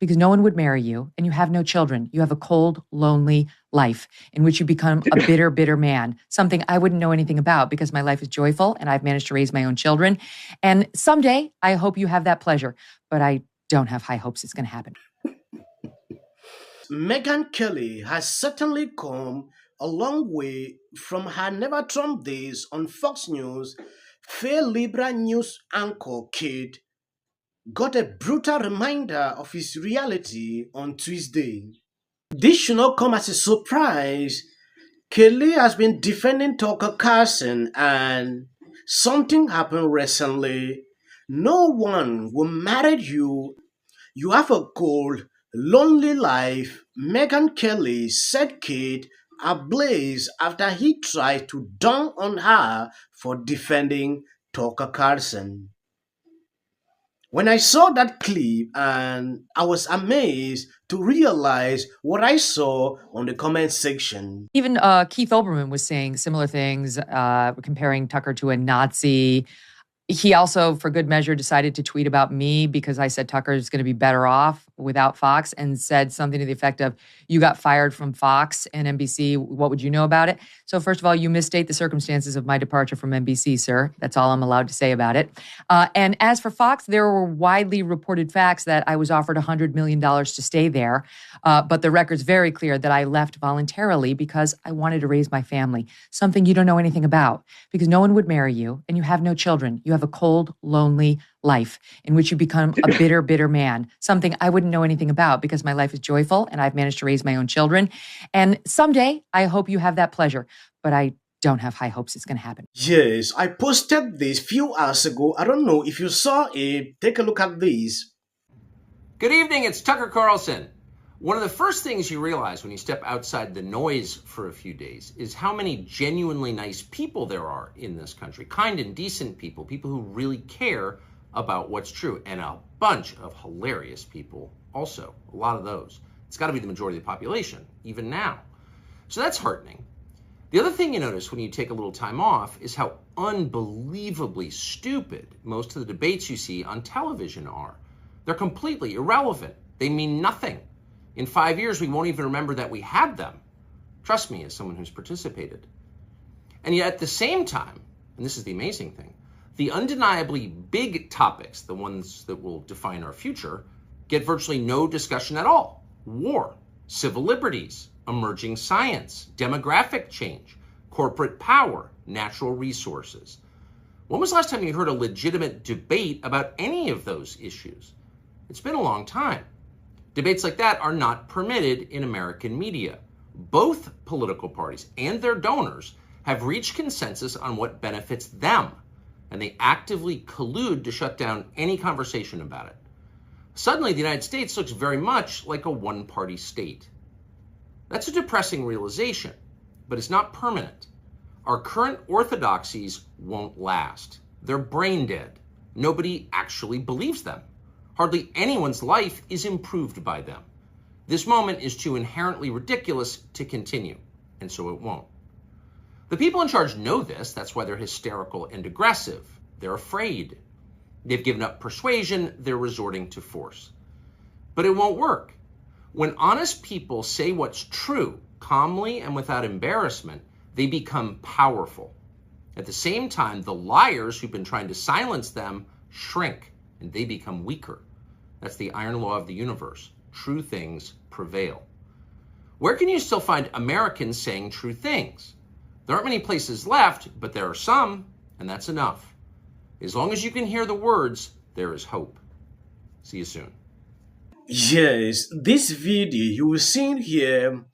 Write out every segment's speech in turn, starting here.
because no one would marry you and you have no children. You have a cold, lonely life in which you become a bitter, bitter man, something I wouldn't know anything about because my life is joyful and I've managed to raise my own children. And someday I hope you have that pleasure, but I don't have high hopes it's going to happen. Megyn Kelly has certainly come a long way from her Never Trump days on Fox News. Fair Libra news anchor Kid got a brutal reminder of his reality on Tuesday. This should not come as a surprise. Kelly has been defending Tucker Carlson, and something happened recently. No one will marry you. You have a cold, lonely life, Megyn Kelly set Kate ablaze after he tried to dunk on her for defending Tucker Carlson. When I saw that clip, and I was amazed to realize what I saw on the comment section. Even Keith Olbermann was saying similar things, comparing Tucker to a Nazi. He also, for good measure, decided to tweet about me because I said Tucker is going to be better off without Fox, and said something to the effect of, you got fired from Fox and NBC. What would you know about it? So first of all, you misstate the circumstances of my departure from NBC, sir. That's all I'm allowed to say about it. And as for Fox, there were widely reported facts that I was offered $100 million to stay there. But the record's very clear that I left voluntarily because I wanted to raise my family, something you don't know anything about, because no one would marry you and you have no children. You have a cold, lonely life in which you become a bitter, bitter man, something I wouldn't know anything about because my life is joyful and I've managed to raise my own children. And someday I hope you have that pleasure, but I don't have high hopes it's going to happen. Yes, I posted this few hours ago. I don't know if you saw it. Take a look at this. Good evening, it's Tucker Carlson. One of the first things you realize when you step outside the noise for a few days is how many genuinely nice people there are in this country. Kind and decent people, people who really care about what's true, and a bunch of hilarious people also, a lot of those. It's got to be the majority of the population, even now. So that's heartening. The other thing you notice when you take a little time off is how unbelievably stupid most of the debates you see on television are. They're completely irrelevant. They mean nothing. In 5 years, we won't even remember that we had them. Trust me, as someone who's participated. And yet at the same time, and this is the amazing thing, the undeniably big topics, the ones that will define our future, get virtually no discussion at all. War, civil liberties, emerging science, demographic change, corporate power, natural resources. When was the last time you heard a legitimate debate about any of those issues? It's been a long time. Debates like that are not permitted in American media. Both political parties and their donors have reached consensus on what benefits them, and they actively collude to shut down any conversation about it. Suddenly, the United States looks very much like a one-party state. That's a depressing realization, but it's not permanent. Our current orthodoxies won't last. They're brain dead. Nobody actually believes them. Hardly anyone's life is improved by them. This moment is too inherently ridiculous to continue, and so it won't. The people in charge know this. That's why they're hysterical and aggressive. They're afraid. They've given up persuasion. They're resorting to force. But it won't work. When honest people say what's true, calmly and without embarrassment, they become powerful. At the same time, the liars who've been trying to silence them shrink, and they become weaker. That's the iron law of the universe. True things prevail. Where can you still find Americans saying true things? There aren't many places left, but there are some, and that's enough. As long as you can hear the words, there is hope. See you soon. Yes, this video you will see here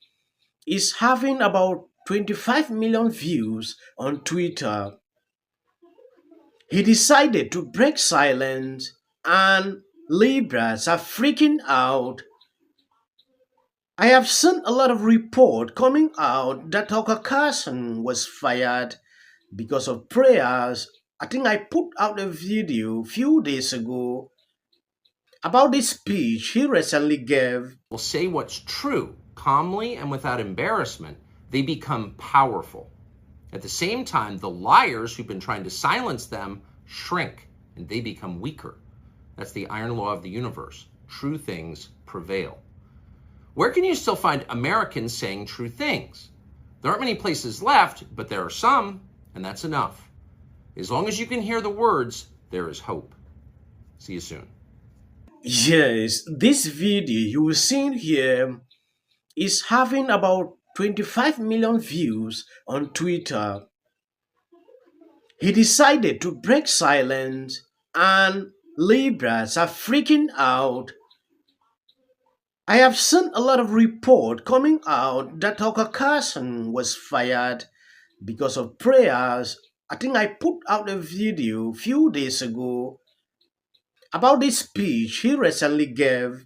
is having about 25 million views on Twitter. He decided to break silence, and Libras are freaking out. I have seen a lot of reports coming out that Tucker Carlson was fired because of prayers. I think I put out a video a few days ago about this speech he recently gave. Will say what's true, calmly and without embarrassment. They become powerful. At the same time, the liars who've been trying to silence them shrink, and they become weaker. That's the iron law of the universe. true things prevail. Where can you still find Americans saying true things? There aren't many places left, but there are some, and that's enough. As long as you can hear the words, there is hope. See you soon. Yes, this video you will see here is having about 25 million views on Twitter. He decided to break silence, and Libras are freaking out. I have seen a lot of report coming out that Carlson was fired because of prayers. I think I put out a video a few days ago about this speech he recently gave.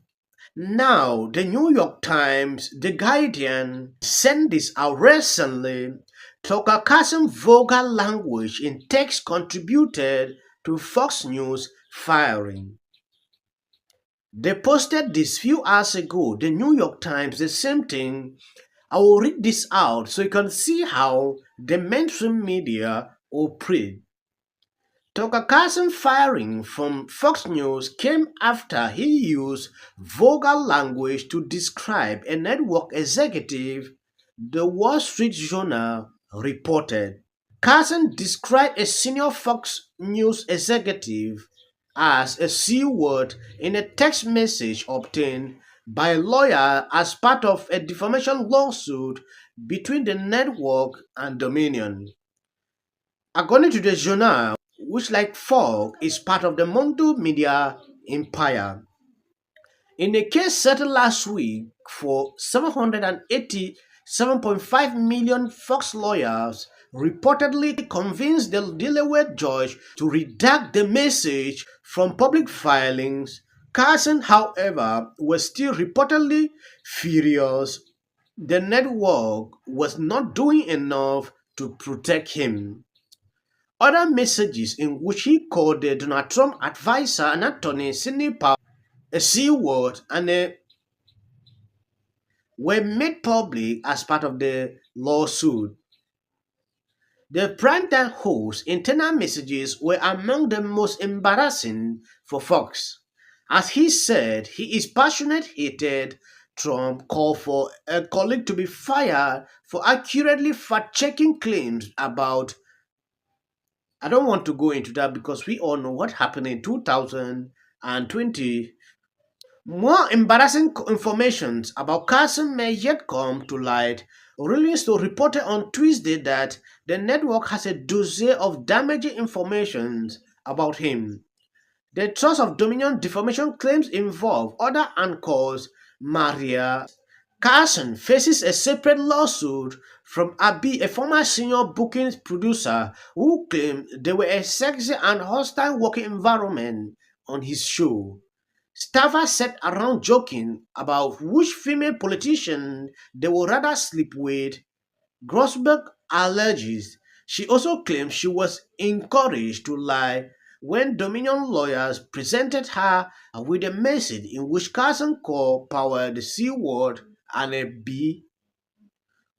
Now, the New York Times, The Guardian sent this out recently. Tucker Carlson's vulgar language in text contributed to Fox News firing. They posted this few hours ago. The New York Times, the same thing. I will read this out so you can see how the mainstream media operate. Tucker Carlson firing from Fox News came after he used vulgar language to describe a network executive, the Wall Street Journal reported. Carlson described a senior Fox News executive as a C word in a text message obtained by a lawyer as part of a defamation lawsuit between the network and Dominion. According to the Journal, which like Fox is part of the Mondo Media empire. In a case settled last week for $787.5 million, Fox lawyers reportedly convinced the Delaware judge to redact the message from public filings. Carlson, however, was still reportedly furious. The network was not doing enough to protect him. Other messages in which he called the Donald Trump advisor and attorney Sidney Powell a C word and were made public as part of the lawsuit. The primetime host's internal messages were among the most embarrassing for Fox. As he said, he is passionate hated Trump, called for a colleague to be fired for accurately fact-checking claims about. I don't want to go into that because we all know what happened in 2020. More embarrassing information about Carlson may yet come to light. Rolling Stone reported on Tuesday that the network has a dozen of damaging information about him. The Trust of Dominion defamation claims involve other anchors. Maria Carlson faces a separate lawsuit from Abby, a former senior booking producer, who claimed there were a sexy and hostile working environment on his show. Staffers sat around joking about which female politician they would rather sleep with. Grossberg alleges she also claims she was encouraged to lie when Dominion lawyers presented her with a message in which Carlson called Powell the C word and a B.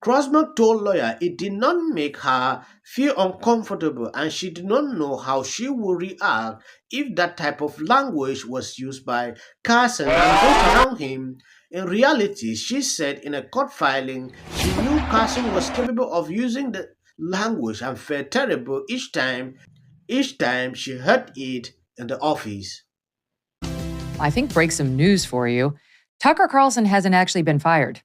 Grossberg told lawyer it did not make her feel uncomfortable and she did not know how she would react if that type of language was used by Carlson and those around him. In reality, she said in a court filing, she knew Carlson was capable of using the language and felt terrible each time she heard it in the office. I think break some news for you. Tucker Carlson hasn't actually been fired.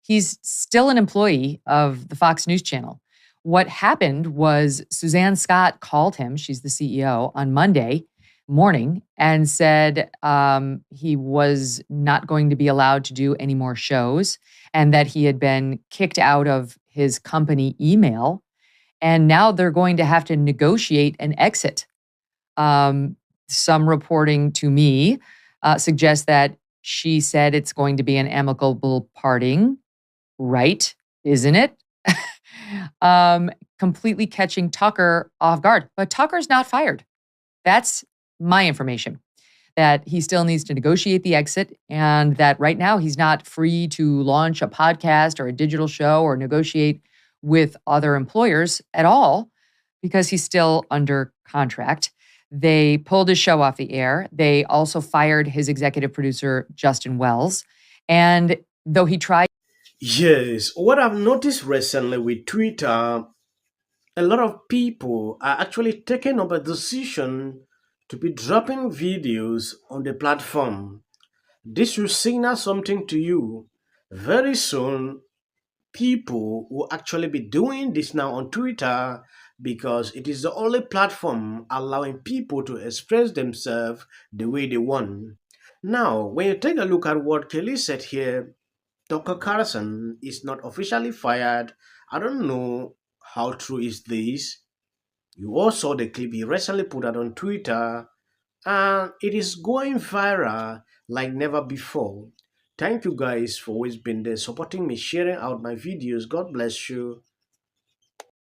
He's still an employee of the Fox News Channel. What happened was Suzanne Scott called him, she's the CEO, on Monday morning and said he was not going to be allowed to do any more shows and that he had been kicked out of his company email. And now they're going to have to negotiate an exit. Some reporting to me suggests that she said it's going to be an amicable parting. Right, isn't it? Completely catching Tucker off guard. But Tucker's not fired. That's my information. That he still needs to negotiate the exit and that right now he's not free to launch a podcast or a digital show or negotiate with other employers at all because he's still under contract. They pulled his show off the air. They also fired his executive producer, Justin Wells. And though he tried. Yes, what I've noticed recently with Twitter, a lot of people are actually taking up a decision to be dropping videos on the platform. This will signal something to you. Very soon, people will actually be doing this now on Twitter because it is the only platform allowing people to express themselves the way they want. Now, when you take a look at what Kelly said here, Dr. Carlson is not officially fired. I don't know how true is this. You all saw the clip he recently put out on Twitter, and it is going viral like never before. Thank you guys for always being there, supporting me, sharing out my videos. God bless you.